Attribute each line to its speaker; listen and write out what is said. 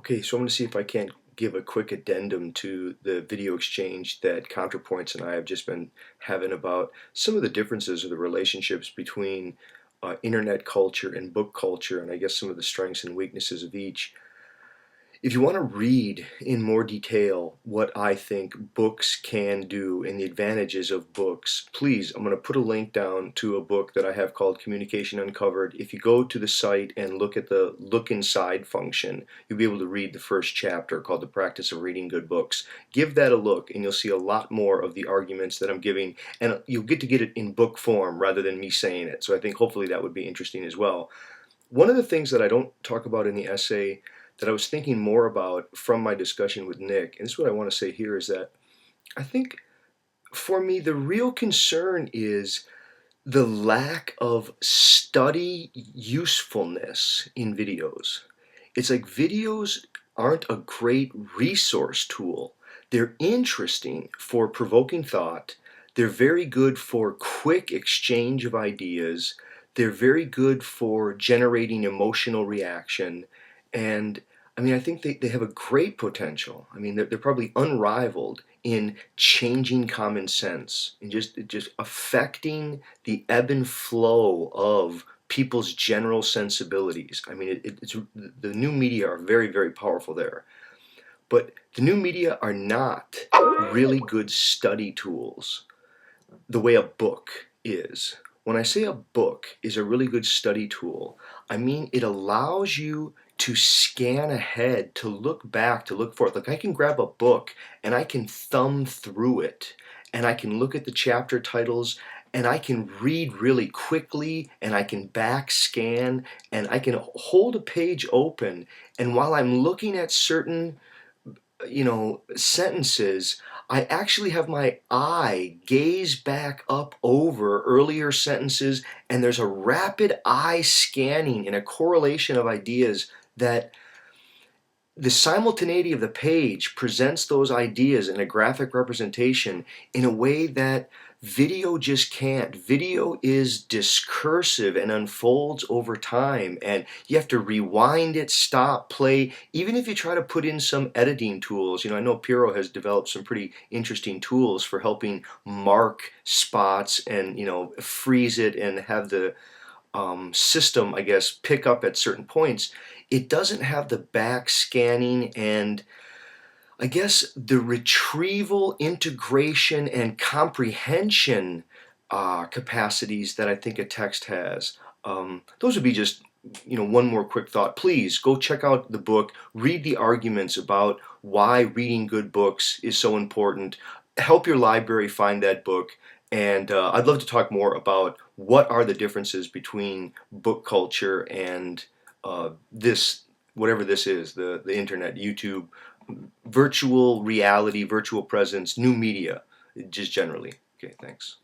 Speaker 1: Okay, so I'm going to see if I can give a quick addendum to the video exchange that ContraPoints and I have just been having about some of the differences of the relationships between internet culture and book culture, and I guess some of the strengths and weaknesses of each. If you want to read in more detail what I think books can do and the advantages of books, please, I'm going to put a link down to a book that I have called Communication Uncovered. If you go to the site and look at the look inside function, you'll be able to read the first chapter called The Practice of Reading Good Books. Give that a look and you'll see a lot more of the arguments that I'm giving, and you'll get to get it in book form rather than me saying it. So I think hopefully that would be interesting as well. One of the things that I don't talk about in the essay that I was thinking more about from my discussion with Nick, and this is what I want to say here, is that I think for me the real concern is the lack of study usefulness in videos. It's like videos aren't a great resource tool. They're interesting for provoking thought. They're very good for quick exchange of ideas. They're very good for generating emotional reaction. And I mean, I think they have a great potential. I mean, they're probably unrivaled in changing common sense and just affecting the ebb and flow of people's general sensibilities. I mean, it's the new media are very, very powerful there. But the new media are not really good study tools the way a book is. When I say a book is a really good study tool, I mean it allows you to scan ahead, to look back, to look forth. Like I can grab a book and I can thumb through it and I can look at the chapter titles and I can read really quickly and I can back scan and I can hold a page open, and while I'm looking at certain sentences, I actually have my eye gaze back up over earlier sentences, and there's a rapid eye scanning and a correlation of ideas that the simultaneity of the page presents those ideas in a graphic representation in a way that video just can't. Video is discursive and unfolds over time, and you have to rewind it, stop, play. Even if you try to put in some editing tools, I know Piro has developed some pretty interesting tools for helping mark spots and freeze it and have the system, I guess, pick up at certain points. It doesn't have the back scanning and I guess the retrieval, integration, and comprehension capacities that I think a text has. Those would be just one more quick thought. Please go check out the book, read the arguments about why reading good books is so important. Help your library find that book, and I'd love to talk more about what are the differences between book culture and this, whatever this is, the internet, YouTube, virtual reality, virtual presence, new media, just generally. Okay, thanks.